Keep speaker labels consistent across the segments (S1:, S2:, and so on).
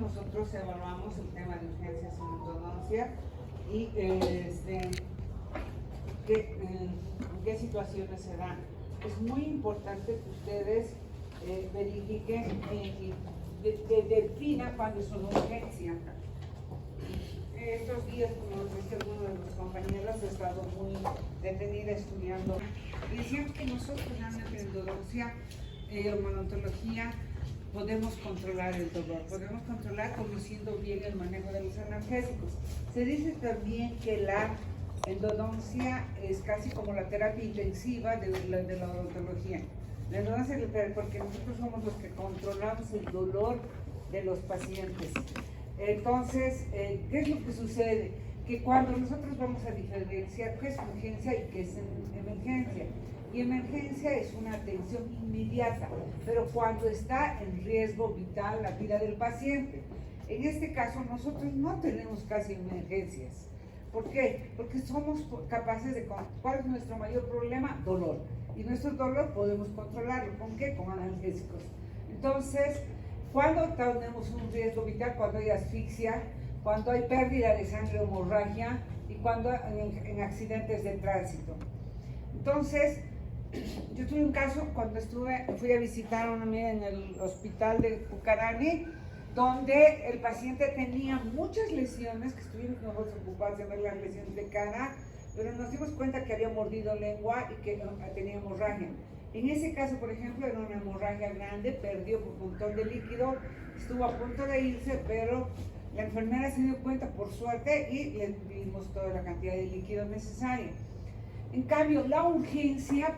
S1: nosotros evaluamos el tema de urgencias en ortodoncia y en qué situaciones se dan. Es muy importante que ustedes verifiquen y definan cuándo es una urgencia. Estos días, como nos dice alguno de los compañeros, he estado muy detenida estudiando. Y decíamos que nosotros realmente en endodoncia, odontología, podemos controlar el dolor, podemos controlar conociendo bien el manejo de los analgésicos. Se dice también que la endodoncia es casi como la terapia intensiva de la odontología. La endodoncia es porque nosotros somos los que controlamos el dolor de los pacientes. Entonces, ¿qué es lo que sucede? Que cuando nosotros vamos a diferenciar qué es urgencia y qué es emergencia. Y emergencia es una atención inmediata, pero cuando está en riesgo vital la vida del paciente. En este caso, nosotros no tenemos casi emergencias. ¿Por qué? Porque somos capaces de... ¿Cuál es nuestro mayor problema? Dolor. Y nuestro dolor podemos controlarlo. ¿Con qué? Con analgésicos. Entonces, cuando tenemos un riesgo vital, cuando hay asfixia, cuando hay pérdida de sangre o hemorragia y cuando en accidentes de tránsito. Entonces, yo tuve un caso cuando fui a visitar a una amiga en el hospital de Pucarani, donde el paciente tenía muchas lesiones, que estuvimos nosotros ocupados de ver las lesiones de cara, pero nos dimos cuenta que había mordido lengua y que tenía hemorragia. En ese caso, por ejemplo, era una hemorragia grande, perdió un montón de líquido, estuvo a punto de irse, pero la enfermera se dio cuenta por suerte y le dimos toda la cantidad de líquido necesaria. En cambio, la urgencia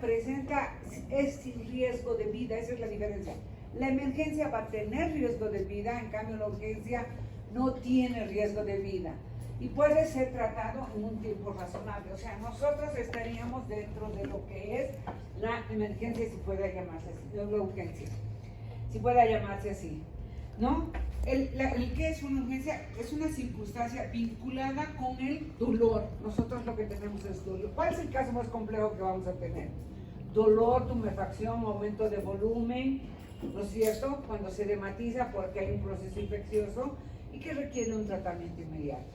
S1: es sin riesgo de vida, esa es la diferencia. La emergencia va a tener riesgo de vida, en cambio la urgencia no tiene riesgo de vida y puede ser tratado en un tiempo razonable. O sea, nosotros estaríamos dentro de lo que es la emergencia, si puede llamarse así, no la urgencia, si puede llamarse así, ¿no? ¿Qué es una urgencia? Es una circunstancia vinculada con el dolor. Nosotros lo que tenemos es dolor. ¿Cuál es el caso más complejo que vamos a tener? Dolor, tumefacción, aumento de volumen, ¿no es cierto? Cuando se dermatiza porque hay un proceso infeccioso y que requiere un tratamiento inmediato.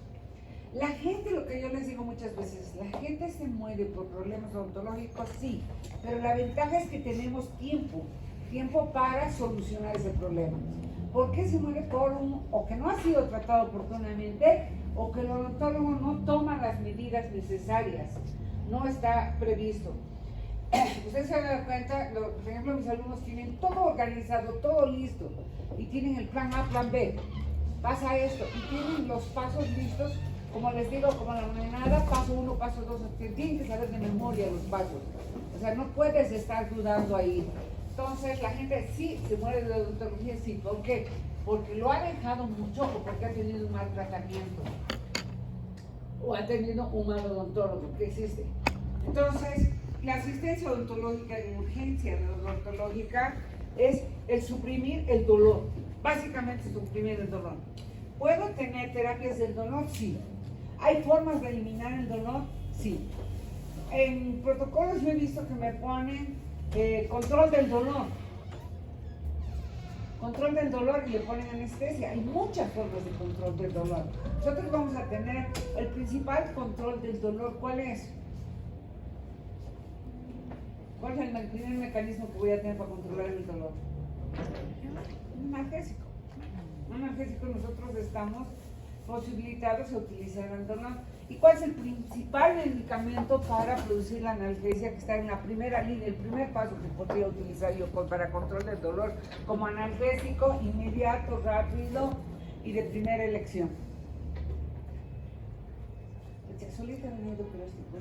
S1: La gente, lo que yo les digo muchas veces, la gente se muere por problemas odontológicos, sí, pero la ventaja es que tenemos tiempo para solucionar ese problema. ¿Por qué se muere por o que no ha sido tratado oportunamente o que el odontólogo no toma las medidas necesarias? No está previsto. Ustedes se dan cuenta, por ejemplo, mis alumnos tienen todo organizado, todo listo y tienen el plan A, plan B. Pasa esto y tienen los pasos listos, como les digo, como la manada, paso 1, paso 2, tienen que saber de memoria los pasos. O sea, no puedes estar dudando ahí. Entonces, la gente sí se muere de odontología, sí. ¿Por qué? Porque lo ha dejado mucho o porque ha tenido un mal tratamiento. O ha tenido un mal odontólogo, que existe. Entonces, la asistencia odontológica en urgencia odontológica es el suprimir el dolor. Básicamente, suprimir el dolor. ¿Puedo tener terapias del dolor? Sí. ¿Hay formas de eliminar el dolor? Sí. En protocolos yo he visto que me ponen control del dolor. Control del dolor y le ponen anestesia. Hay muchas formas de control del dolor. Nosotros vamos a tener el principal control del dolor. ¿Cuál es? ¿Cuál es el primer mecanismo que voy a tener para controlar el dolor? Un analgésico. Un analgésico, nosotros estamos posibilitados a utilizar el dolor. ¿Y cuál es el principal medicamento para producir la analgesia que está en la primera línea, el primer paso que podría utilizar yo para control del dolor como analgésico inmediato, rápido y de primera elección? Solita remedio plástico.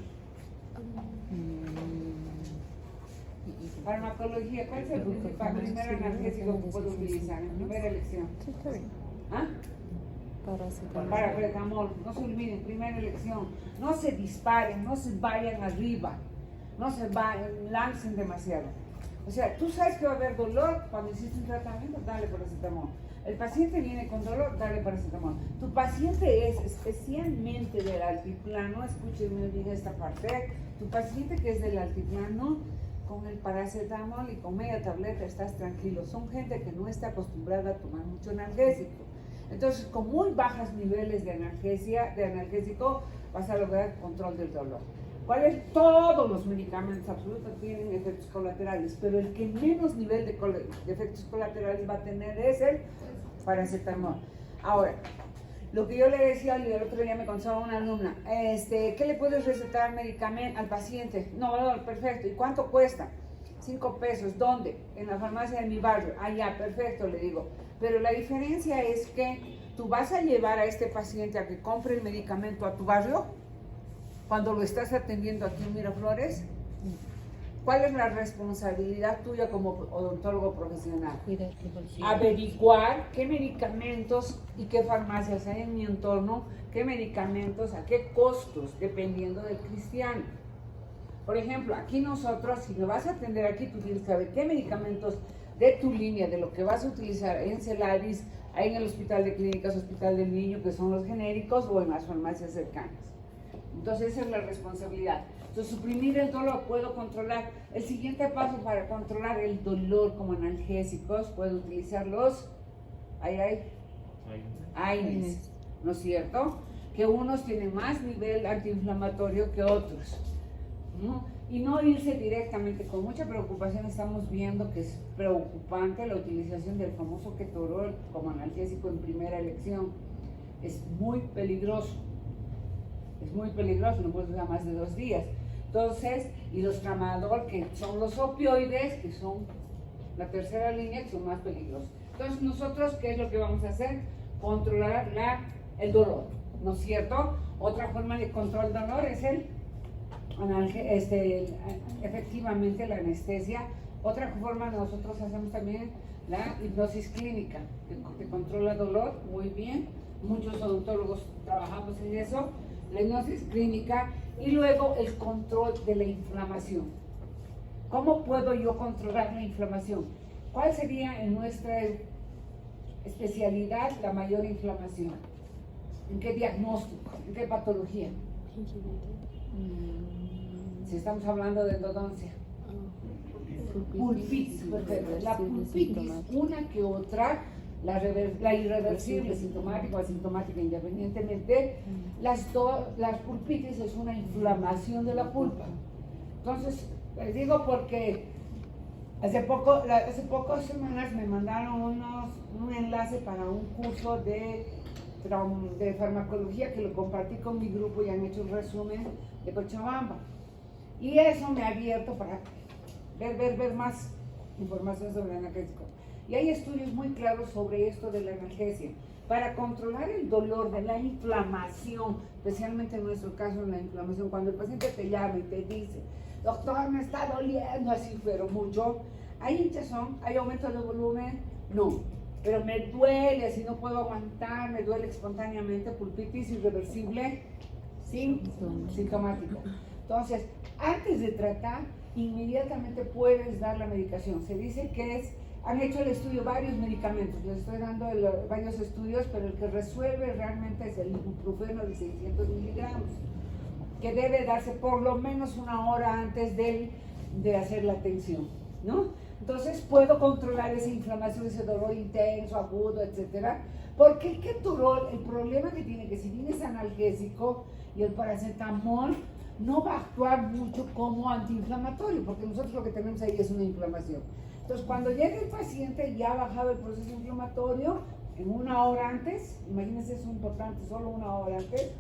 S1: Farmacología, ¿cuál es el primer analgésico que puedo utilizar en primera elección? ¿Ah? Paracetamol, no se olviden, primera elección. No se disparen, no se vayan arriba, no se lancen demasiado. O sea, tú sabes que va a haber dolor cuando hiciste un tratamiento, dale paracetamol. El paciente viene con dolor, dale paracetamol. Tu paciente es especialmente del altiplano, escúchenme bien esta parte, tu paciente que es del altiplano, con el paracetamol y con media tableta estás tranquilo. Son gente que no está acostumbrada a tomar mucho analgésico. Entonces, con muy bajos niveles de analgésico, vas a lograr control del dolor. Todos los medicamentos absolutos tienen efectos colaterales, pero el que menos nivel de efectos colaterales va a tener es el paracetamol. Ahora, lo que yo le decía el otro día me contaba una alumna, ¿qué le puedes recetar medicamento al paciente? No, perfecto. ¿Y cuánto cuesta? 5 pesos. ¿Dónde? En la farmacia de mi barrio. Ah, ya, perfecto, le digo. Pero la diferencia es que tú vas a llevar a este paciente a que compre el medicamento a tu barrio cuando lo estás atendiendo aquí en Miraflores. ¿Cuál es la responsabilidad tuya como odontólogo profesional? Averiguar qué medicamentos y qué farmacias hay en mi entorno, qué medicamentos, a qué costos, dependiendo del cristiano. Por ejemplo, aquí nosotros, si me vas a atender aquí, tú tienes que saber qué medicamentos de tu línea, de lo que vas a utilizar en Celaris, hay en el Hospital de Clínicas, Hospital del Niño, que son los genéricos, o en las farmacias cercanas. Entonces esa es la responsabilidad. Entonces, suprimir el dolor, puedo controlar. El siguiente paso para controlar el dolor como analgésicos, puedo utilizar los AINES, ¿no es cierto? Que unos tienen más nivel antiinflamatorio que otros, ¿no? Y no irse directamente, con mucha preocupación estamos viendo que es preocupante la utilización del famoso ketorol como analgésico en primera elección. Es muy peligroso. Es muy peligroso, no puedes usar más de 2 días. Entonces, y los tramadol, que son los opioides, que son la tercera línea, que son más peligrosos. Entonces, nosotros, ¿qué es lo que vamos a hacer? Controlar el dolor, ¿no es cierto? Otra forma de control del dolor es efectivamente la anestesia. Otra forma nosotros hacemos también la hipnosis clínica, que controla el dolor muy bien. Muchos odontólogos trabajamos en eso. La hipnosis clínica y luego el control de la inflamación. ¿Cómo puedo yo controlar la inflamación? ¿Cuál sería en nuestra especialidad la mayor inflamación? ¿En qué diagnóstico? ¿En qué patología? Si estamos hablando de endodoncia. Pulpitis, perfecto. La pulpitis, una que otra, la irreversible, sintomática o asintomática independientemente, las pulpitis es una inflamación de la pulpa. Entonces, les digo porque hace pocas semanas me mandaron un enlace para un curso de farmacología que lo compartí con mi grupo y han hecho un resumen de Cochabamba. Y eso me ha abierto para ver más información sobre el analgésico. Y hay estudios muy claros sobre esto de la analgesia. Para controlar el dolor de la inflamación, especialmente en nuestro caso la inflamación, cuando el paciente te llama y te dice, doctor, me está doliendo así, pero mucho, ¿hay hinchazón? ¿Hay aumento de volumen? No, pero me duele, así no puedo aguantar, me duele espontáneamente, pulpitis irreversible, sintomática. Entonces, antes de tratar, inmediatamente puedes dar la medicación. Se dice que han hecho el estudio varios medicamentos, les estoy dando varios estudios, pero el que resuelve realmente es el ibuprofeno de 600 miligramos, que debe darse por lo menos 1 hora antes de hacer la atención, ¿no? Entonces puedo controlar esa inflamación, ese dolor intenso, agudo, etcétera, porque el ketorol, el problema que tiene, que si bien es analgésico y el paracetamol no va a actuar mucho como antiinflamatorio, porque nosotros lo que tenemos ahí es una inflamación. Entonces, cuando llega el paciente ya ha bajado el proceso inflamatorio, en 1 hora antes, imagínense, es importante, solo 1 hora antes,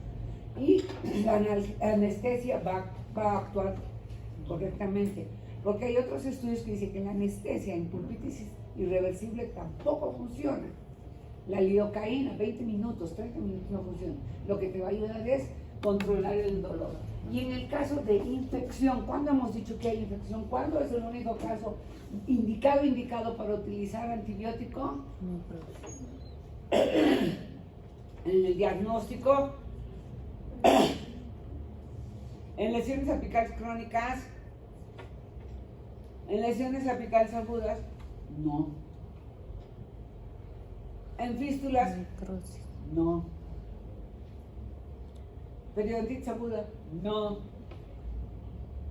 S1: y la anestesia va a actuar correctamente. Porque hay otros estudios que dicen que la anestesia en pulpitis irreversible tampoco funciona. La lidocaína, 20 minutos, 30 minutos no funciona. Lo que te va a ayudar es controlar el dolor. Y en el caso de infección, ¿cuándo hemos dicho que hay infección? ¿Cuándo es el único caso indicado para utilizar antibiótico? En el diagnóstico, en lesiones apicales crónicas, en lesiones apicales agudas, no. En fístulas, no. Periodontitis aguda, no.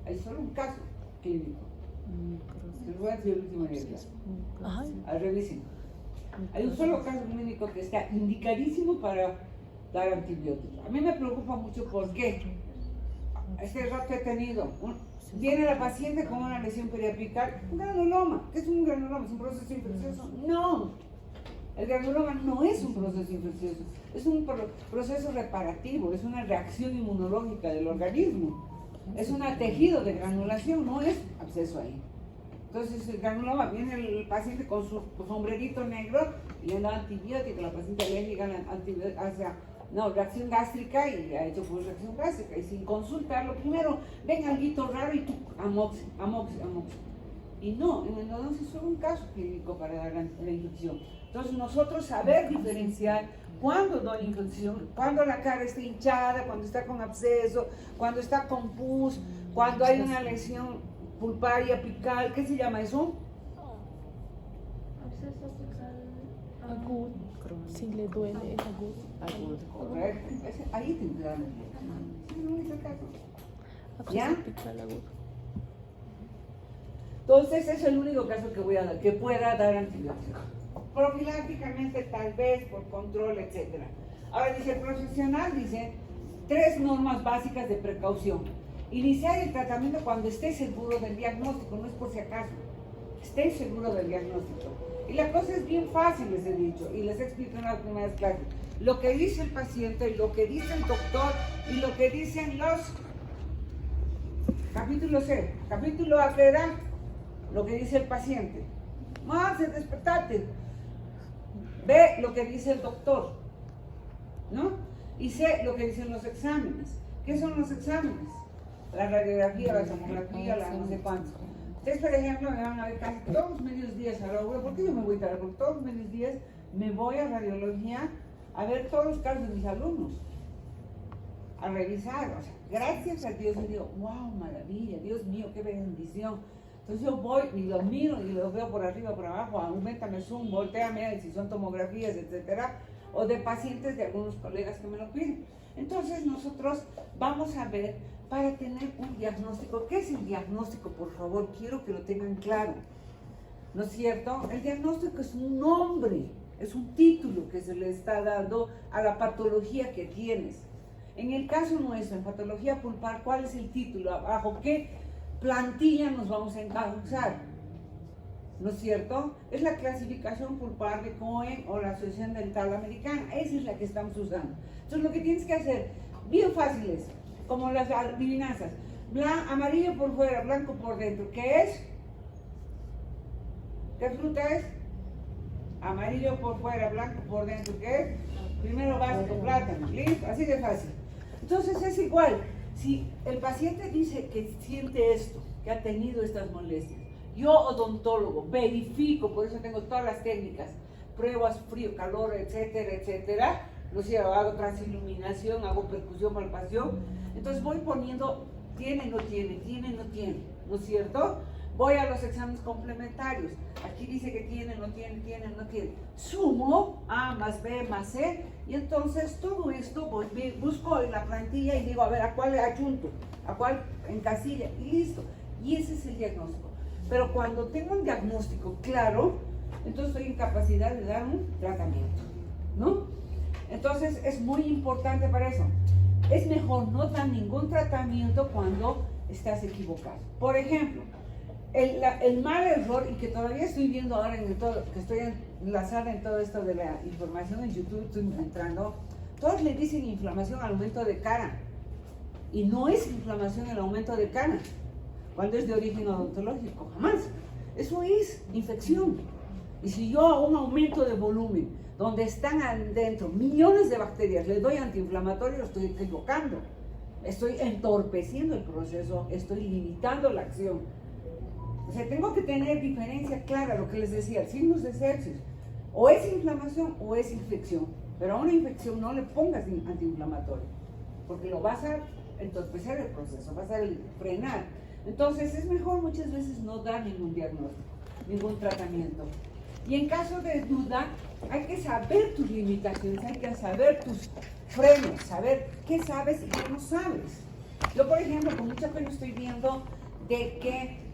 S1: Hay solo un caso clínico. Les voy a decir el último día. Revisen. Hay un solo caso clínico que está indicadísimo para dar antibióticos. A mí me preocupa mucho porque este rato he tenido, viene la paciente con una lesión periapical, un granuloma. ¿Qué es un granuloma? ¿Es un proceso infeccioso? No, el granuloma no es un proceso infeccioso, es un proceso reparativo, es una reacción inmunológica del organismo. Es un tejido de granulación, no es absceso ahí. Entonces el granuloma, viene el paciente con su sombrerito negro y le da antibiótico, la paciente alérgica hacia reacción gástrica y ha hecho pues reacción gástrica. Y sin consultarlo, primero ven alguito raro y tú, amoxi. Y no, en endodoncia es solo un caso clínico para dar la infección. Entonces nosotros saber diferenciar cuándo doy infección, cuando la cara está hinchada, cuando está con absceso, cuando está con pus, cuando hay una lesión pulparia, apical, ¿qué se llama eso?
S2: Absceso apical agudo. Si le duele, es agudo.
S1: Agudo, correcto. Ahí tendrán. No es el caso.
S2: Absceso apical agudo.
S1: Entonces es el único caso que voy a dar, que pueda dar antibiótico. Profilácticamente tal vez, por control, etc. Ahora dice el profesional, dice 3 normas básicas de precaución. Iniciar el tratamiento cuando esté seguro del diagnóstico, no es por si acaso. Esté seguro del diagnóstico. Y la cosa es bien fácil, les he dicho, y les explico en las primeras clases. Lo que dice el paciente, lo que dice el doctor y lo que dicen los... Capítulo C. Capítulo A, que era lo que dice el paciente. Más, despertate. B, lo que dice el doctor, ¿no? Y C, lo que dicen los exámenes. ¿Qué son los exámenes? La radiografía, la tomografía, la no sé cuánto. Ustedes, por ejemplo, me van a ver casi todos los medios días a la web. ¿Por qué yo me voy tarde? Porque todos los medios días me voy a radiología a ver todos los casos de mis alumnos, a revisar. O sea, gracias a Dios, me digo, wow, maravilla, Dios mío, qué bendición. Entonces yo voy y los miro y los veo por arriba, por abajo, aumentame zoom, volteame, si son tomografías, etcétera, o de pacientes de algunos colegas que me lo piden. Entonces nosotros vamos a ver para tener un diagnóstico. ¿Qué es el diagnóstico? Por favor, quiero que lo tengan claro. ¿No es cierto? El diagnóstico es un nombre, es un título que se le está dando a la patología que tienes. En el caso nuestro, en patología pulpar, ¿cuál es el título? ¿Bajo qué plantilla nos vamos a encauzar? ¿No es cierto? Es la clasificación pulpar de Cohen o la Asociación Dental Americana. Esa es la que estamos usando. Entonces lo que tienes que hacer, bien fácil es, como las adivinanzas, amarillo por fuera, blanco por dentro. ¿Qué es? ¿Qué fruta es? Amarillo por fuera, blanco por dentro. ¿Qué es? Primero básico, plátano. ¿Listo? Así de fácil. Entonces es igual. Si el paciente dice que siente esto, que ha tenido estas molestias, yo, odontólogo, verifico, por eso tengo todas las técnicas, pruebas, frío, calor, etcétera, etcétera. No sé, hago transiluminación, hago percusión, palpación. Entonces voy poniendo, tiene, no tiene, ¿no es cierto? Voy a los exámenes complementarios. Aquí dice que tiene, no tiene. Sumo A más B más C. Y entonces todo esto busco en la plantilla y digo, a ver, ¿a cuál le adjunto? ¿A cuál encasilla? Y listo. Y ese es el diagnóstico. Pero cuando tengo un diagnóstico claro, entonces estoy en capacidad de dar un tratamiento, ¿no? Entonces es muy importante para eso. Es mejor no dar ningún tratamiento cuando estás equivocado. Por ejemplo, el mal error, y que todavía estoy viendo ahora que estoy enlazada en todo esto de la información en YouTube, estoy entrando, todos le dicen inflamación al aumento de cara. Y no es inflamación el aumento de cara, cuando es de origen odontológico, jamás. Eso es infección. Y si yo a un aumento de volumen, donde están adentro millones de bacterias, le doy antiinflamatorio, estoy equivocando. Estoy entorpeciendo el proceso, estoy limitando la acción. O sea, tengo que tener diferencia clara, lo que les decía, signos de sepsis. O es inflamación o es infección. Pero a una infección no le pongas antiinflamatorio, porque lo vas a entorpecer el proceso, vas a frenar. Entonces es mejor muchas veces no dar ningún diagnóstico, ningún tratamiento. Y en caso de duda, hay que saber tus limitaciones, hay que saber tus frenos, saber qué sabes y qué no sabes. Yo, por ejemplo, con mucha pena estoy viendo de que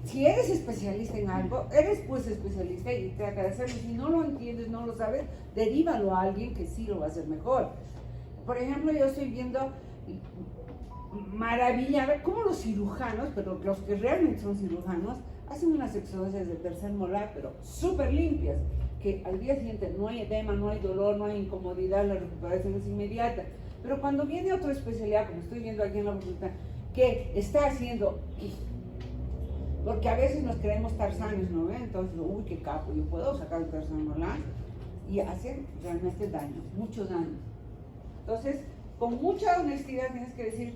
S1: Si eres especialista en algo, eres pues especialista y trata de hacerlo. Si no lo entiendes, no lo sabes, derívalo a alguien que sí lo va a hacer mejor. Por ejemplo, yo estoy viendo maravilla cómo los cirujanos, pero los que realmente son cirujanos, hacen unas exodoncias de tercer molar, pero súper limpias, que al día siguiente no hay edema, no hay dolor, no hay incomodidad, la recuperación es inmediata. Pero cuando viene otra especialidad, como estoy viendo aquí en la facultad, que está haciendo, porque a veces nos creemos tarzanes, ¿no? Entonces, uy, qué capo, yo puedo sacar el tercer molar, y hacen realmente daño, mucho daño. Entonces, con mucha honestidad tienes que decir,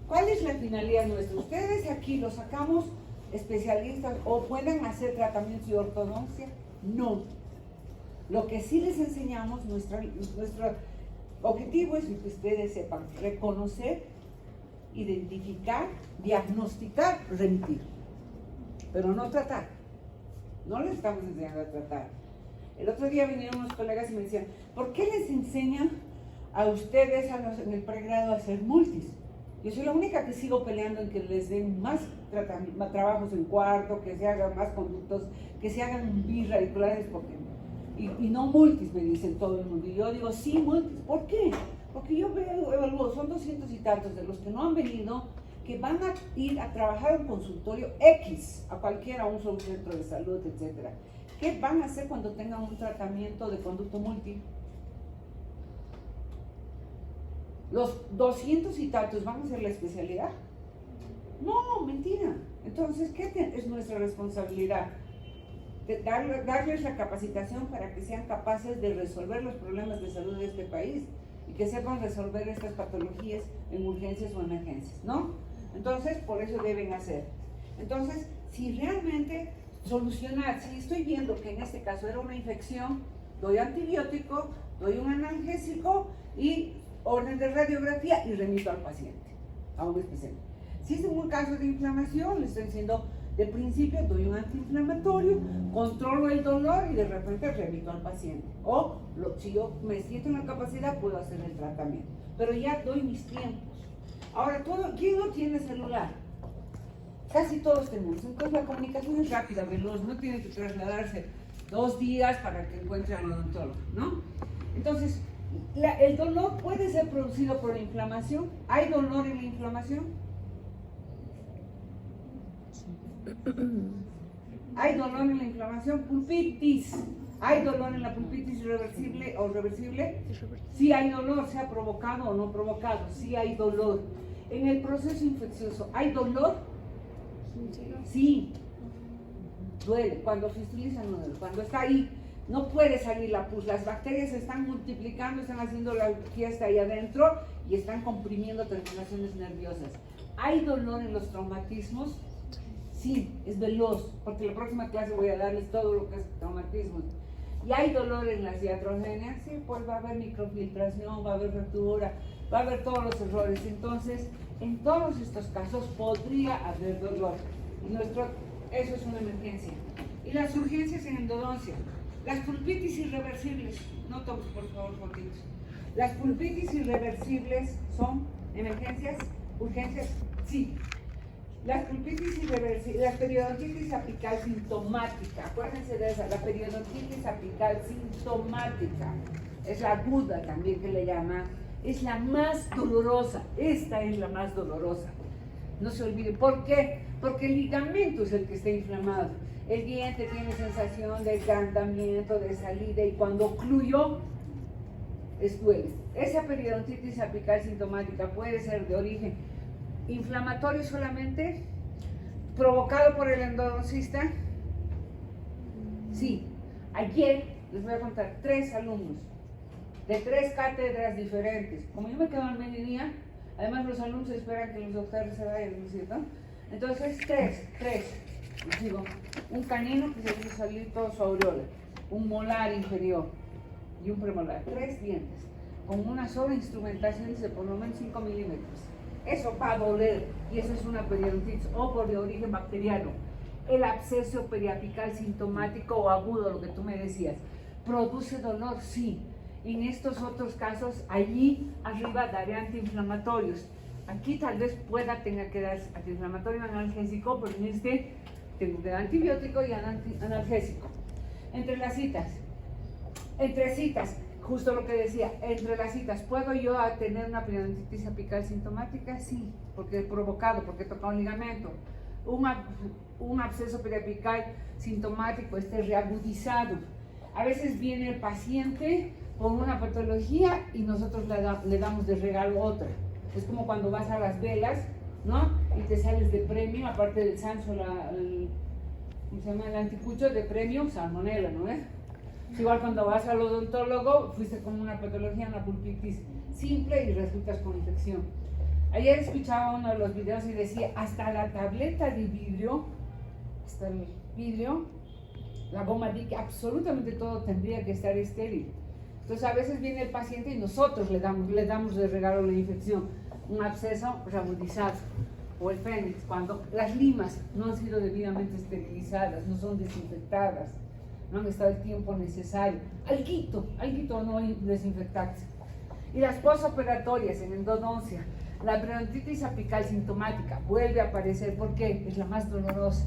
S1: ¿cuál es la finalidad nuestra? Ustedes aquí los sacamos especialistas o pueden hacer tratamientos de ortodoncia. No. Lo que sí les enseñamos, nuestro objetivo es que ustedes sepan reconocer, identificar, diagnosticar, remitir. Pero no tratar. No les estamos enseñando a tratar. El otro día vinieron unos colegas y me decían, ¿por qué les enseñan a ustedes en el pregrado a hacer multis? Yo soy la única que sigo peleando en que les den más trabajos en cuarto, que se hagan más conductos, que se hagan birradiculares, porque, y no multis, me dicen todo el mundo. Y yo digo, sí, multis. ¿Por qué? Porque yo evalúo, son 200 y tantos de los que no han venido, que van a ir a trabajar en consultorio X, a cualquiera, a un solo centro de salud, etc. ¿Qué van a hacer cuando tengan un tratamiento de conducto multi? ¿Los 200 y tantos van a hacer la especialidad? No, mentira. Entonces, ¿qué es nuestra responsabilidad? Darles la capacitación para que sean capaces de resolver los problemas de salud de este país y que sepan resolver estas patologías en urgencias o emergencias, ¿no? Entonces, por eso deben hacer. Entonces, si realmente solucionar, si estoy viendo que en este caso era una infección, doy antibiótico, doy un analgésico y orden de radiografía y remito al paciente a un especialista. Si es un caso de inflamación, le estoy diciendo de principio doy un antiinflamatorio, controlo el dolor y de repente remito al paciente. O si yo me siento en la capacidad, puedo hacer el tratamiento. Pero ya doy mis tiempos. Ahora, ¿quién no tiene celular? Casi todos tenemos. Entonces la comunicación es rápida, veloz, no tiene que trasladarse 2 días para que encuentre al odontólogo, ¿no? Entonces, el dolor puede ser producido por la inflamación. ¿Hay dolor en la inflamación? ¿Hay dolor en la inflamación? Pulpitis. ¿Hay dolor en la pulpitis irreversible o reversible? Sí hay dolor, sea provocado o no provocado. Sí hay dolor. En el proceso infeccioso, ¿hay dolor? Sí. Duele. Cuando fistuliza no duele. Cuando está ahí, no puede salir la pus. Las bacterias se están multiplicando, están haciendo la fiesta ahí adentro y están comprimiendo terminaciones nerviosas. ¿Hay dolor en los traumatismos? Sí, es veloz, porque la próxima clase voy a darles todo lo que es traumatismos. ¿Y hay dolor en las iatrogenias? Sí, pues va a haber microfiltración, va a haber fractura, va a haber todos los errores. Entonces, en todos estos casos podría haber dolor. Eso es una emergencia. Y las urgencias en endodoncia. Las pulpitis irreversibles, no tomes por favor fotitos. Las pulpitis irreversibles son emergencias, urgencias, sí. Las pulpitis irreversibles, la periodontitis apical sintomática, acuérdense de esa, la periodontitis apical sintomática, es la aguda también que le llaman, es la más dolorosa, esta es la más dolorosa. No se olviden, ¿por qué? Porque el ligamento es el que está inflamado. El diente tiene sensación de agrandamiento, de salida, y cuando ocluyó, duele. Esa periodontitis apical sintomática puede ser de origen inflamatorio solamente, provocado por el endodoncista. Sí, ayer les voy a contar 3 alumnos de 3 cátedras diferentes. Como yo me quedo al mediodía, además los alumnos esperan que los doctores se vayan, ¿no es cierto? Entonces, 3. Les digo, un canino que se hizo salir todo su aureola, un molar inferior y un premolar, 3 dientes, con una sola instrumentación de por lo menos 5 milímetros. Eso va a doler, y eso es una periodontitis o por de origen bacteriano. El absceso periapical sintomático o agudo, lo que tú me decías, ¿produce dolor? Sí. En estos otros casos, allí arriba daré antiinflamatorios. Aquí tal vez tenga que dar antiinflamatorio analgésico, pero en este tengo que dar antibiótico y analgésico. Entre citas, justo lo que decía, entre las citas, ¿puedo yo tener una periodontitis apical sintomática? Sí, porque he provocado, porque he tocado un ligamento. Un absceso periapical sintomático, reagudizado. A veces viene el paciente con una patología y nosotros le damos de regalo otra. Es como cuando vas a las velas, ¿no? Y te sales de premio, aparte del sanso, ¿cómo se llama? El anticucho de premio, salmonela, ¿no es? Igual cuando vas al odontólogo, fuiste con una patología, una pulpitis simple y resultas con infección. Ayer escuchaba uno de los videos y decía, hasta la tableta de vidrio, hasta el vidrio, la goma Dick, absolutamente todo tendría que estar estéril. Entonces a veces viene el paciente y nosotros le damos de regalo la infección, un absceso reagudizado, o el fénix, cuando las limas no han sido debidamente esterilizadas, no son desinfectadas, no han estado el tiempo necesario, alguito no desinfectarse. Y las posoperatorias en endodoncia, la periodontitis apical sintomática vuelve a aparecer porque es la más dolorosa.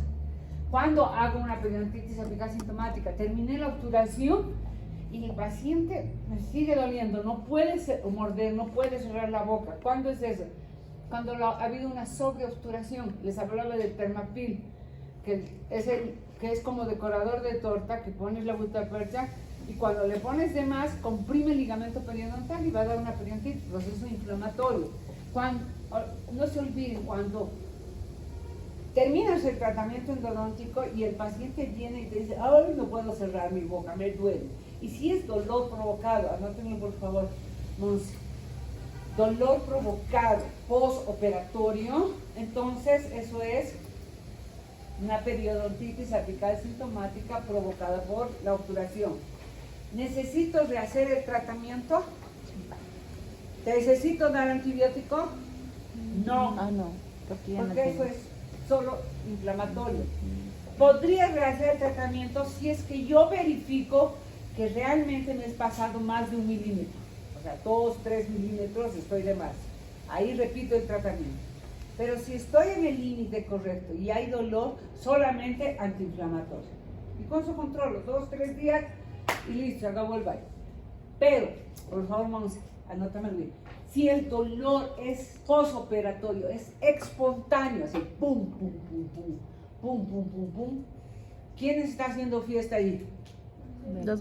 S1: Cuando hago una periodontitis apical sintomática, terminé la obturación y el paciente me sigue doliendo, no puede morder, no puede cerrar la boca. ¿Cuándo es eso? Cuando ha habido una sobreobturación. Les hablaba del Termapil, que es como decorador de torta, que pones la butapercha y cuando le pones de más, comprime el ligamento periodontal y va a dar una periodontitis, proceso inflamatorio. No se olviden, cuando terminas el tratamiento endodóntico y el paciente viene y te dice, ahora no puedo cerrar mi boca, me duele. Y si es dolor provocado, anótenlo por favor, Monse, dolor provocado postoperatorio, entonces eso es una periodontitis apical sintomática provocada por la obturación. ¿Necesito rehacer el tratamiento? ¿Necesito dar antibiótico? No.
S2: No.
S1: Porque eso es solo inflamatorio. Podría rehacer el tratamiento si es que yo verifico que realmente me he pasado más de 1 milímetro. O sea, 2, 3 milímetros estoy de más. Ahí repito el tratamiento. Pero si estoy en el límite correcto y hay dolor, solamente antiinflamatorio. Y con eso controlo 2, 3 días y listo, acabó el baile. Pero, por favor, Monse, anótamelo bien. Si el dolor es posoperatorio, es espontáneo, así pum, pum, pum, pum, pum, pum, pum, pum, ¿quién está haciendo fiesta ahí? Las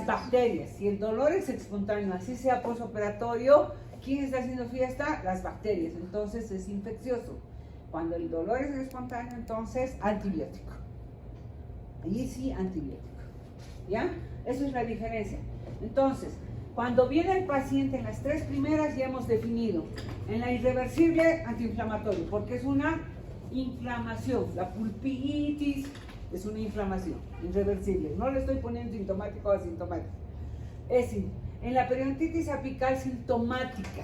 S1: bacterias. Si el dolor es espontáneo, así sea posoperatorio, ¿quién está haciendo fiesta? Las bacterias. Entonces es infeccioso. Cuando el dolor es espontáneo, entonces antibiótico. Allí sí, antibiótico. ¿Ya? Esa es la diferencia. Entonces, cuando viene el paciente en las 3 primeras ya hemos definido. En la irreversible, antiinflamatorio, porque es una inflamación. La pulpitis es una inflamación irreversible. No le estoy poniendo sintomático o asintomático. Es decir, en la periodontitis apical sintomática,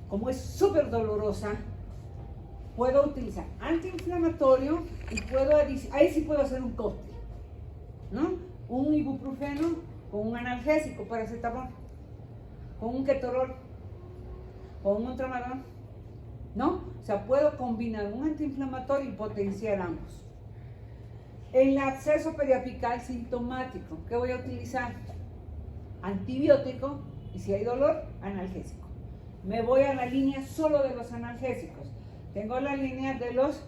S1: como es súper dolorosa, puedo utilizar antiinflamatorio y ahí sí puedo hacer un cóctel, ¿no? Un ibuprofeno con un analgésico, paracetamol, con un ketorol, con un tramadol, ¿no? O sea, puedo combinar un antiinflamatorio y potenciar ambos. En el absceso periapical sintomático, ¿qué voy a utilizar? Antibiótico y si hay dolor, analgésico. Me voy a la línea solo de los analgésicos. Tengo la línea de los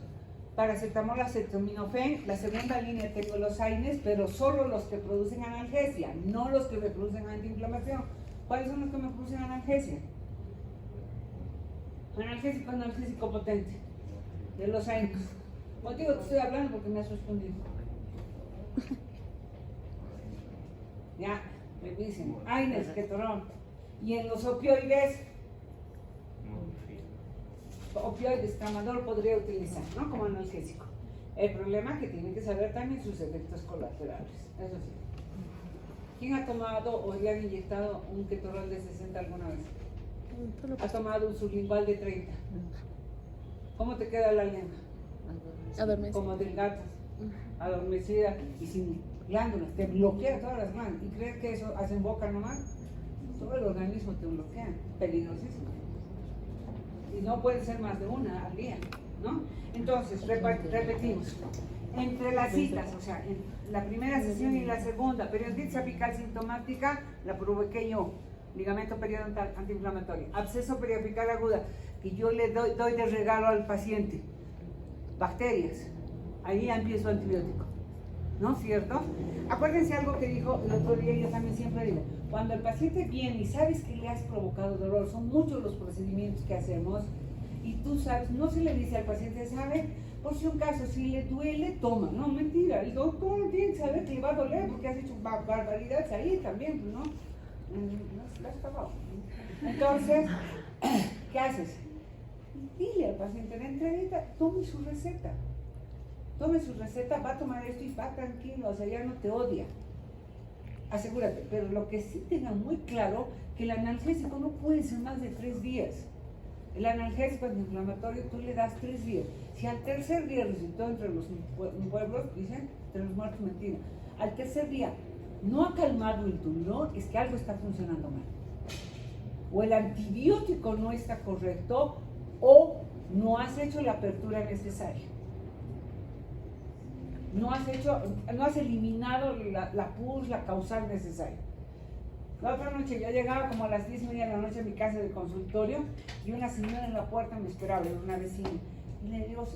S1: paracetamol, acetaminofén. La segunda línea tengo los AINES, pero solo los que producen analgesia, no los que me producen antiinflamación. ¿Cuáles son los que me producen analgesia? Analgésico potente, de los AINES. Contigo te estoy hablando porque me has respondido. Ya, me dicen, AINES, ketorol. Y en los opioides, tramadol podría utilizar, ¿no? Como analgésico. El problema es que tienen que saber también sus efectos colaterales, eso sí. ¿Quién ha tomado o le han inyectado un ketorol de 60 alguna vez? ¿Ha tomado un sublingual de 30? ¿Cómo te queda la lengua?
S2: Adormecida.
S1: Como del gato, adormecida y sin glándulas, te bloquea todas las manos. ¿Y crees que eso hace en boca nomás? Todo el organismo te bloquea, peligrosísimo. y no puede ser más de una al día, ¿no? Entonces, repetimos. Entre las citas, o sea, en la primera sesión y la segunda, periodontitis apical sintomática, la provoqué yo, ligamento periodontal antiinflamatorio, absceso periapical aguda, que yo le doy de regalo al paciente, bacterias, ahí ya empiezo antibiótico, ¿no es cierto? Acuérdense algo que dijo el otro día, yo también siempre digo, cuando el paciente viene y sabes que le has provocado dolor, son muchos los procedimientos que hacemos, y tú sabes, no se le dice al paciente, ¿sabe? Por si un caso, si le duele, toma. No, mentira, el doctor tiene que saber que le va a doler porque has hecho barbaridades ahí también, ¿no? No se has acabado. Entonces, ¿qué haces? Dile al paciente, la entradita, tome su receta. Tome su receta, va a tomar esto y va tranquilo, o sea, ya no te odia. Asegúrate, pero lo que sí tengan muy claro, que el analgésico no puede ser más de 3 días. El analgésico antiinflamatorio tú le das 3 días. Si al tercer día resultó entre los pueblos, dicen, entre los muertos mentira, al tercer día no ha calmado el dolor, es que algo está funcionando mal. O el antibiótico no está correcto, o no has hecho la apertura necesaria. No has eliminado la pus, la causal necesaria. La otra noche yo llegaba como a las 10:30 de la noche a mi casa de consultorio y una señora en la puerta me esperaba, era una vecina. Y le digo,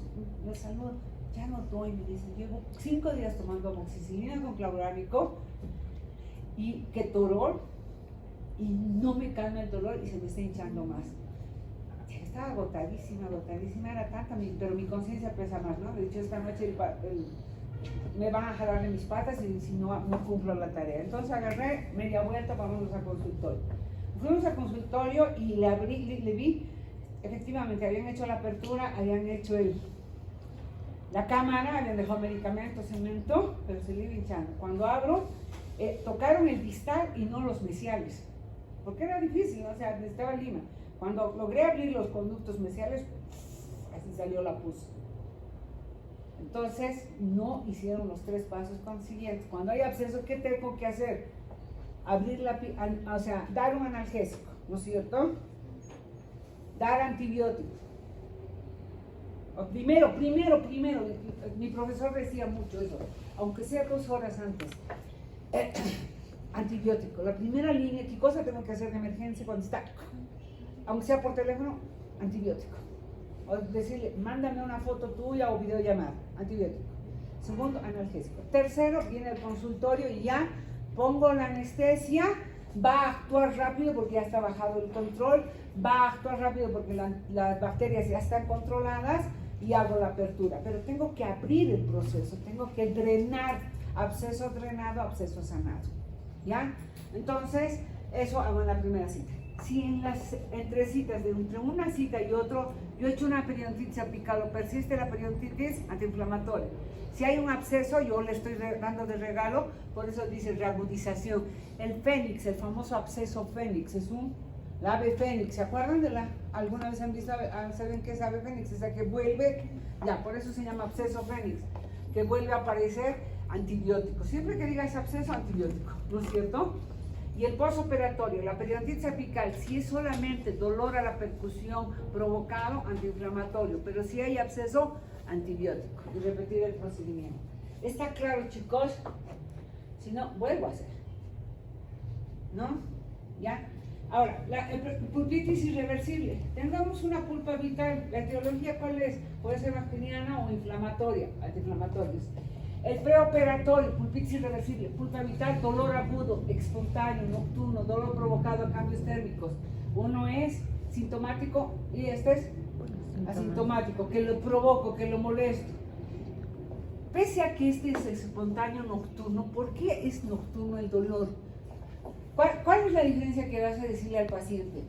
S1: le saludo, ya no doy, me dice, llevo 5 días tomando amoxicilina con clavuránico y ketorol y no me calma el dolor y se me está hinchando más. Estaba agotadísima, era tanta, pero mi conciencia pesa más, ¿no? Le he dicho, esta noche me van a jalar de mis patas y si no cumplo la tarea. Entonces agarré media vuelta, vámonos al consultorio. Fuimos al consultorio y le vi, efectivamente, habían hecho la apertura, habían hecho la cámara, habían dejado medicamentos, cemento, pero se le iba hinchando. Cuando abro, tocaron el distal y no los mesiales, porque era difícil, ¿no? O sea, necesitaba lima. Cuando logré abrir los conductos mesiales, así salió la pus. Entonces, no hicieron los 3 pasos consiguientes. Cuando hay absceso, ¿qué tengo que hacer? Abrir o sea, dar un analgésico, ¿no es cierto? Dar antibióticos. Primero, mi profesor decía mucho eso, aunque sea 2 horas antes. Antibiótico, la primera línea, ¿qué cosa tengo que hacer de emergencia cuando está? Aunque sea por teléfono, antibiótico. O decirle, mándame una foto tuya o videollamada, antibiótico. Segundo, analgésico. Tercero, viene el consultorio y ya pongo la anestesia, va a actuar rápido porque ya está bajado el control, va a actuar rápido porque las bacterias ya están controladas y hago la apertura. Pero tengo que abrir el proceso, tengo que drenar, absceso drenado, absceso sanado. ¿Ya? Entonces, eso hago en la primera cita. Si en las entre citas, entre una cita y otro, yo he hecho una periodontitis apical o persiste la periodontitis antiinflamatoria. Si hay un absceso, yo le estoy dando de regalo, por eso dice reagudización. El fénix, el famoso absceso fénix, es la ave fénix. ¿Se acuerdan de alguna vez han visto, saben qué es ave fénix? Esa que vuelve, ya, por eso se llama absceso fénix, que vuelve a aparecer antibiótico. Siempre que digas absceso, antibiótico, ¿no es cierto? Y el postoperatorio, la periodontitis apical, si es solamente dolor a la percusión provocado, antiinflamatorio, pero si hay absceso, antibiótico. Y repetir el procedimiento. ¿Está claro, chicos? Si no, vuelvo a hacer. ¿No? ¿Ya? Ahora, la pulpitis irreversible. Tengamos una pulpa vital. ¿La etiología cuál es? Puede ser bacteriana o inflamatoria, antiinflamatorios. El preoperatorio, pulpitis irreversible, pulpa vital, dolor agudo, espontáneo, nocturno, dolor provocado a cambios térmicos. Uno es sintomático y este es asintomático, que lo provoco, que lo molesto. Pese a que este es espontáneo nocturno, ¿por qué es nocturno el dolor? ¿Cuál es la diferencia que vas a decirle al paciente?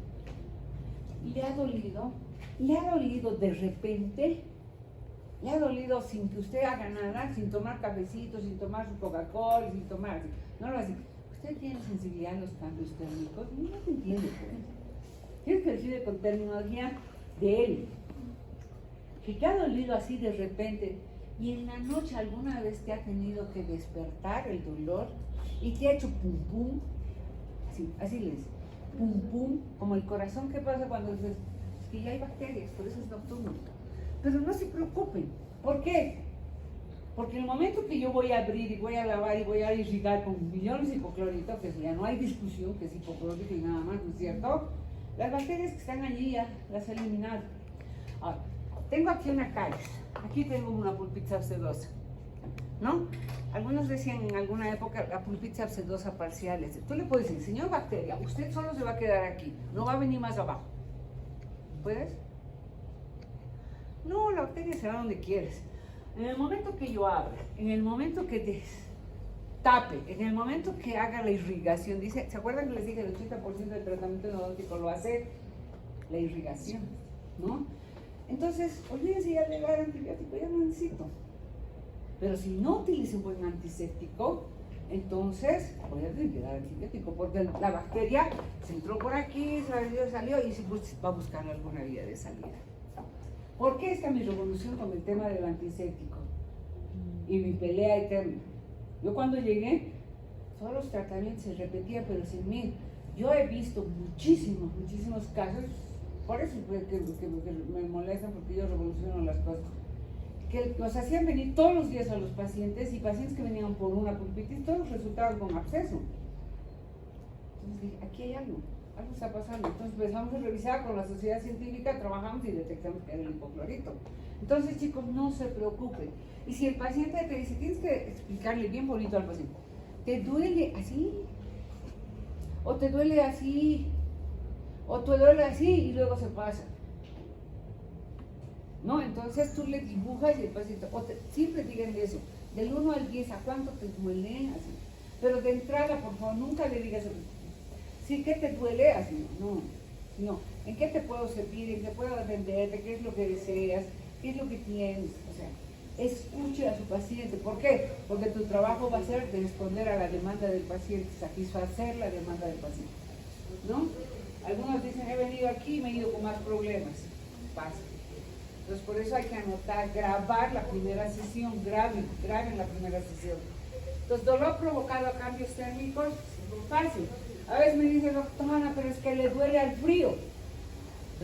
S1: ¿Le ha dolido? ¿Le ha dolido de repente? ¿Le ha dolido sin que usted haga nada, sin tomar cafecito, sin tomar su Coca-Cola, sin tomar? No lo hace. ¿Usted tiene sensibilidad a los cambios térmicos? No se entiende. Tienes que decirle con terminología de él. Que te ha dolido así de repente y en la noche alguna vez te ha tenido que despertar el dolor y te ha hecho pum pum. Así le dice. Pum pum, como el corazón. ¿Qué pasa cuando dices que ya hay bacterias, por eso es nocturno. Pero no se preocupen. ¿Por qué? Porque en el momento que yo voy a abrir y voy a lavar y voy a irrigar con millones de hipoclorito, que ya no hay discusión que es hipoclorito y nada más, ¿no es cierto? Las bacterias que están allí ya las he eliminado. Ahora, tengo aquí una cáliz, aquí tengo una pulpita abscedosa, ¿no? Algunos decían en alguna época la pulpita abscedosa parcial. Tú le puedes decir, señor bacteria, usted solo se va a quedar aquí, no va a venir más abajo. ¿Puedes? No, la bacteria se va donde quieres. En el momento que yo abra, en el momento que tape, en el momento que haga la irrigación, dice, ¿se acuerdan que les dije el 80% del tratamiento endodóntico lo hace la irrigación, ¿no? Entonces, olvídense ya de dar antibiótico, ya no necesito. Pero si no utilizo un buen antiséptico, entonces voy a tener que dar antibiótico, porque la bacteria se entró por aquí, salió y va a buscar alguna vía de salida. ¿Por qué está mi revolución con el tema del antiséptico? Y mi pelea eterna. Yo cuando llegué, todos los tratamientos se repetían, pero sin mí. Yo he visto muchísimos casos, por eso que me molestan, porque yo revoluciono las cosas, que los hacían venir todos los días a los pacientes, y pacientes que venían por una pulpitis, todos resultaban con absceso. Entonces dije, aquí hay algo está pasando. Entonces empezamos a revisar con la sociedad científica, trabajamos y detectamos que era el hipoclorito. Entonces, chicos, no se preocupen. Y si el paciente te dice, tienes que explicarle bien bonito al paciente, ¿te duele así? ¿O te duele así? ¿O te duele así? Y luego se pasa. ¿No? Entonces tú le dibujas y el paciente, siempre díganle eso, del 1 al 10, ¿a cuánto te duele? Así. Pero de entrada, por favor, nunca le digas, sí, ¿qué te duele? Así, no. ¿En qué te puedo servir? ¿En qué puedo atenderte? ¿Qué es lo que deseas? ¿Qué es lo que tienes? O sea, escuche a su paciente. ¿Por qué? Porque tu trabajo va a ser de responder a la demanda del paciente, satisfacer la demanda del paciente, ¿no? Algunos dicen, he venido aquí y me he ido con más problemas. Pasa. Entonces, por eso hay que anotar, grabar la primera sesión, graben la primera sesión. Entonces, dolor provocado a cambios térmicos, fácil. A veces me dice, doctora, pero es que le duele al frío.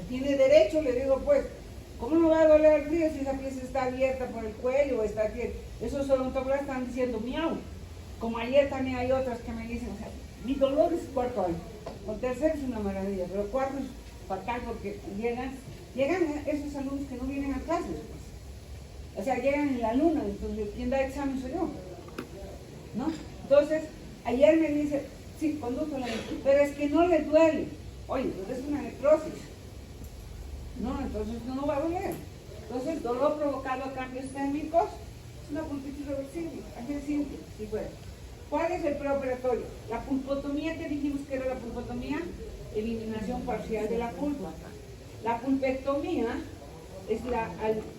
S1: Tiene derecho, le digo, pues, ¿cómo no va a doler al frío si esa pieza está abierta por el cuello o está aquí? Esos odontólogos están diciendo miau. Como ayer también hay otras que me dicen, o sea, mi dolor es cuarto año. El tercero es una maravilla, pero el cuarto es fatal porque llegan esos alumnos que no vienen a clases, pues. O sea, llegan en la luna, entonces quien da examen soy yo, ¿no? Entonces, ayer me dice, sí, conduzco la mente, pero es que no le duele. Oye, pues es una necrosis, ¿no? Entonces no va a doler. Entonces, dolor provocado a cambios térmicos es una pulpitis reversible, así de simple, si fuera. ¿Cuál es el preoperatorio? La pulpotomía, que dijimos que era la pulpotomía, eliminación parcial de la pulpa. La pulpectomía es la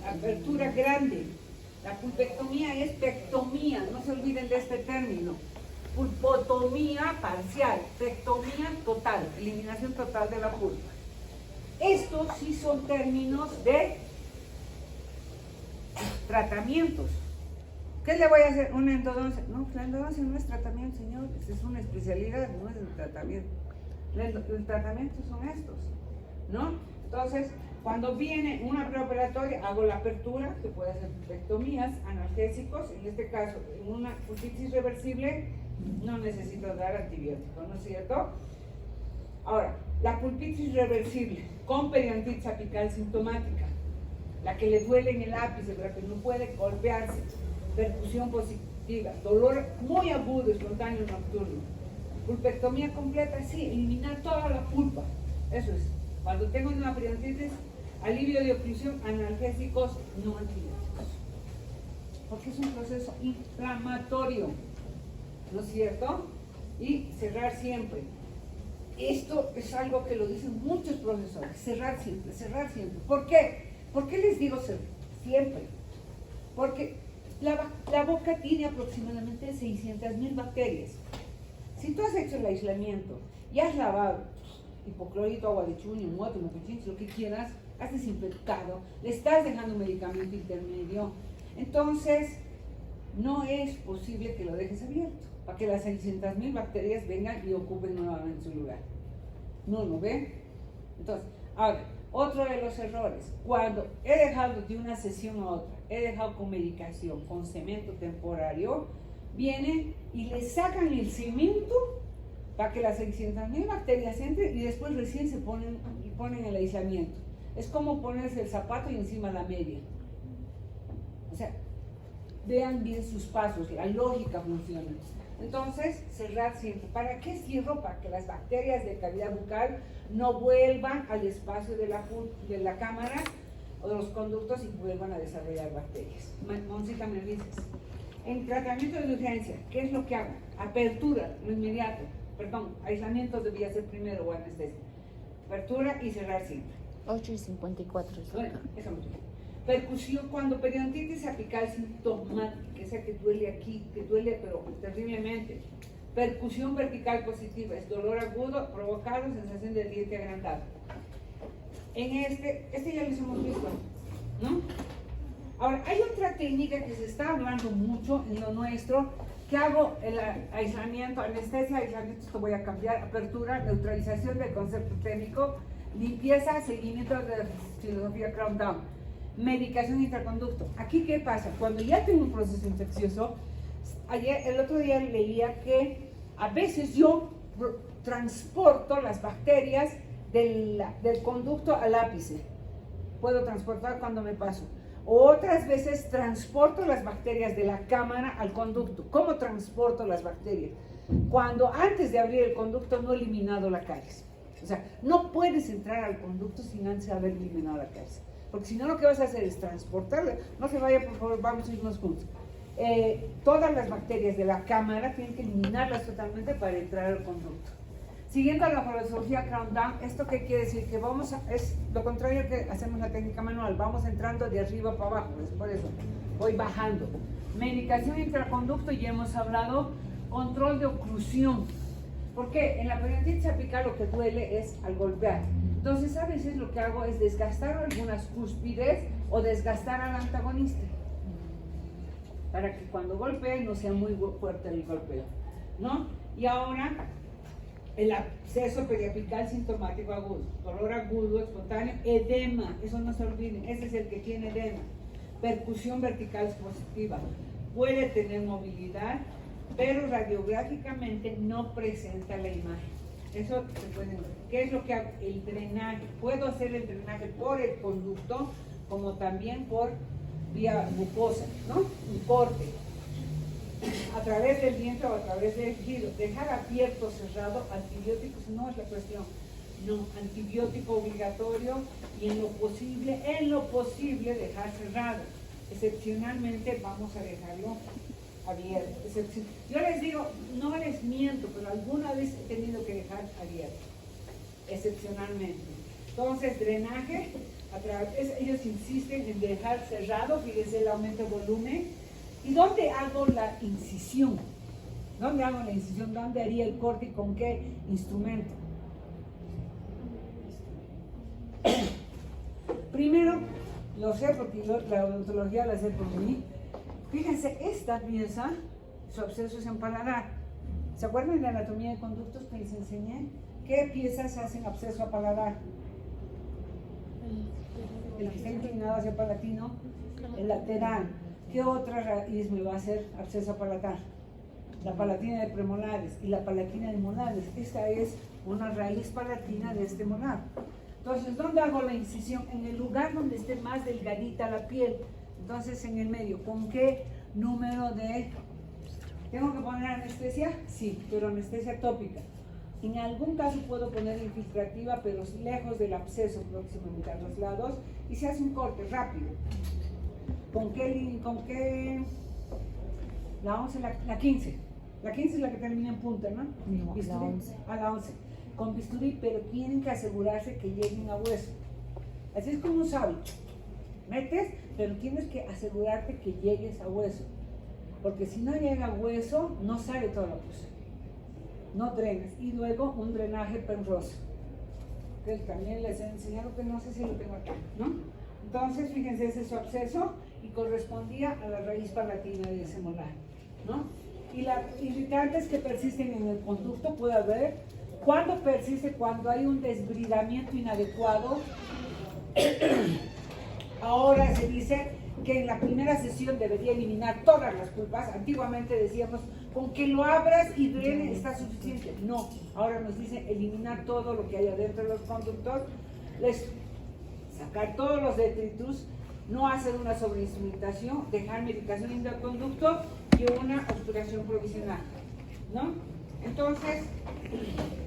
S1: apertura grande. La pulpectomía es pectomía, no se olviden de este término. Pulpotomía parcial, pectomía total, eliminación total de la pulpa. Estos sí son términos de tratamientos. ¿Qué le voy a hacer? ¿Una endodoncia? No, la endodoncia no es tratamiento, señores, es una especialidad, no es el tratamiento. El tratamiento son estos, ¿no? Entonces, cuando viene una preoperatoria, hago la apertura, que puede hacer pulpectomías, analgésicos, en este caso, en una pulpitis reversible, no necesito dar antibiótico, ¿no es cierto? Ahora, la pulpitis reversible, con periodontitis apical sintomática, la que le duele en el ápice, pero que no puede golpearse, percusión positiva, dolor muy agudo, espontáneo nocturno. Pulpectomía completa, sí, eliminar toda la pulpa, eso es. Cuando tengo una periodontitis, alivio de oclusión, analgésicos, no antibióticos. Porque es un proceso inflamatorio, ¿no es cierto? Y cerrar siempre. Esto es algo que lo dicen muchos profesores, cerrar siempre, cerrar siempre. ¿Por qué? ¿Por qué les digo siempre? Porque la boca tiene aproximadamente 600.000 bacterias. Si tú has hecho el aislamiento y has lavado hipoclorito, agua de chuño, moto, mocochinch, lo que quieras, has desinfectado, le estás dejando un medicamento intermedio, entonces no es posible que lo dejes abierto para que las 600.000 bacterias vengan y ocupen nuevamente su lugar. ¿No lo ven? Entonces, ahora, Otro de los errores, cuando he dejado de una sesión a otra, he dejado con medicación, con cemento temporario, vienen y le sacan el cemento para que las 600.000 bacterias entren y después recién se ponen el aislamiento. Es como ponerse el zapato y encima la media. O sea, vean bien sus pasos, la lógica funciona. Entonces, cerrar siempre. ¿Para qué cierro? Para que las bacterias de cavidad bucal no vuelvan al espacio de la cámara o de los conductos y vuelvan a desarrollar bacterias. Moncita, me dices. En tratamiento de urgencia, ¿qué es lo que hago? Apertura, lo inmediato. Perdón, aislamiento debía ser primero o anestesia. Apertura y cerrar siempre.
S2: 8:54.
S1: Bueno, eso me dice. Percusión, cuando periodontitis apical sintomática, esa que duele aquí, que duele pero terriblemente. Percusión vertical positiva, es dolor agudo provocado, sensación del diente agrandado. En este ya los hemos visto, ¿no? Ahora, hay otra técnica que se está hablando mucho en lo nuestro, que hago el aislamiento, anestesia, aislamiento, esto voy a cambiar, apertura, neutralización del concepto técnico, limpieza, seguimiento de la filosofía Crown Down, medicación intraconducto. Aquí, ¿qué pasa? Cuando ya tengo un proceso infeccioso, el otro día leía que a veces yo transporto las bacterias del conducto al ápice. Puedo transportar cuando me paso. Otras veces transporto las bacterias de la cámara al conducto. ¿Cómo transporto las bacterias? Cuando antes de abrir el conducto no he eliminado la caries. O sea, no puedes entrar al conducto sin antes haber eliminado la caries. Porque si no, lo que vas a hacer es transportarla. No se vaya, por favor, vamos a irnos juntos. Todas las bacterias de la cámara tienen que eliminarlas totalmente para entrar al conducto. Siguiendo la filosofía Crown Down, ¿esto qué quiere decir? Que es lo contrario que hacemos la técnica manual, vamos entrando de arriba para abajo, es por eso, voy bajando. Medicación intraconducto, ya hemos hablado, control de oclusión, porque en la periodontitis apical lo que duele es al golpear. Entonces a veces lo que hago es desgastar algunas cúspides o desgastar al antagonista, para que cuando golpee no sea muy fuerte el golpeo, ¿no? Y ahora, el absceso periapical sintomático agudo, dolor agudo, espontáneo, edema, eso no se olviden, ese es el que tiene edema. Percusión vertical positiva, puede tener movilidad, pero radiográficamente no presenta la imagen. Eso se puede ver. ¿Qué es lo que hago? El drenaje. Puedo hacer el drenaje por el conducto, como también por vía mucosa, ¿no? Un corte. A través del diente o a través del giro. Dejar abierto, cerrado, antibióticos no es la cuestión. No, antibiótico obligatorio y en lo posible dejar cerrado. Excepcionalmente vamos a dejarlo abierto. Yo les digo, no les miento, pero alguna vez he tenido que dejar abierto. Excepcionalmente. Entonces, drenaje, ellos insisten en dejar cerrado, fíjense el aumento de volumen. ¿Y dónde hago la incisión? ¿Dónde hago la incisión? ¿Dónde haría el corte y con qué instrumento? Primero, lo sé porque la odontología la sé por mí. Fíjense, esta pieza, su absceso es en paladar. ¿Se acuerdan de la anatomía de conductos que les enseñé? ¿Qué piezas hacen absceso a paladar? El que está inclinado hacia el palatino, el lateral. ¿Qué otra raíz me va a hacer absceso a paladar? La palatina de premolares y la palatina de molares. Esta es una raíz palatina de este molar. Entonces, ¿dónde hago la incisión? En el lugar donde esté más delgadita la piel. Entonces, en el medio. ¿Con qué número de...? ¿Tengo que poner anestesia? Sí, pero anestesia tópica. En algún caso puedo poner infiltrativa, pero lejos del absceso, próximamente a los lados, y se hace un corte rápido. ¿Con qué? La 11, la 15. La 15 es la que termina en punta, ¿no?
S2: No, la 11.
S1: A la 11. Con bisturí, pero tienen que asegurarse que lleguen a hueso. Así es como un sable. Metes, pero tienes que asegurarte que llegues a hueso. Porque si no llega a hueso, no sale toda la pus. No drenas. Y luego un drenaje penroso. Que también les he enseñado, que no sé si lo tengo acá, ¿no? Entonces, fíjense, ese es su absceso y correspondía a la raíz palatina de ese molar, ¿no? Y las irritantes que persisten en el conducto puede haber. ¿Cuándo persiste? Cuando hay un desbridamiento inadecuado Ahora se dice que en la primera sesión debería eliminar todas las pulpas. Antiguamente decíamos, con que lo abras y drene está suficiente. No, ahora nos dicen eliminar todo lo que hay adentro de los conductos, sacar todos los detritus, no hacer una sobreinstrumentación, dejar medicación en el conducto y una obturación provisional, ¿no? Entonces,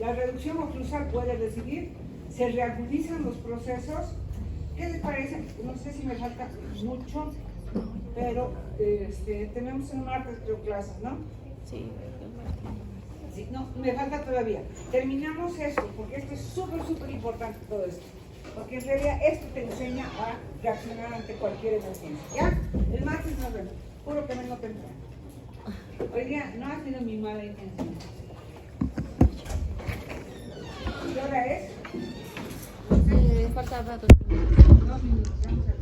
S1: la reducción oclusal puede recibir, se reagudizan los procesos. ¿Qué les parece? No sé si me falta mucho, pero tenemos en martes creo clases, ¿no?
S2: Sí.
S1: Sí, no, me falta todavía. Terminamos esto, porque esto es súper importante todo esto. Porque en realidad esto te enseña a reaccionar ante cualquier emergencia. ¿Ya? El martes nos vemos. Juro que vengo temprano. Hoy día no ha sido mi mala intención. ¿Qué hora es?
S2: Faltaba 2
S1: 2 minutos. Vamos a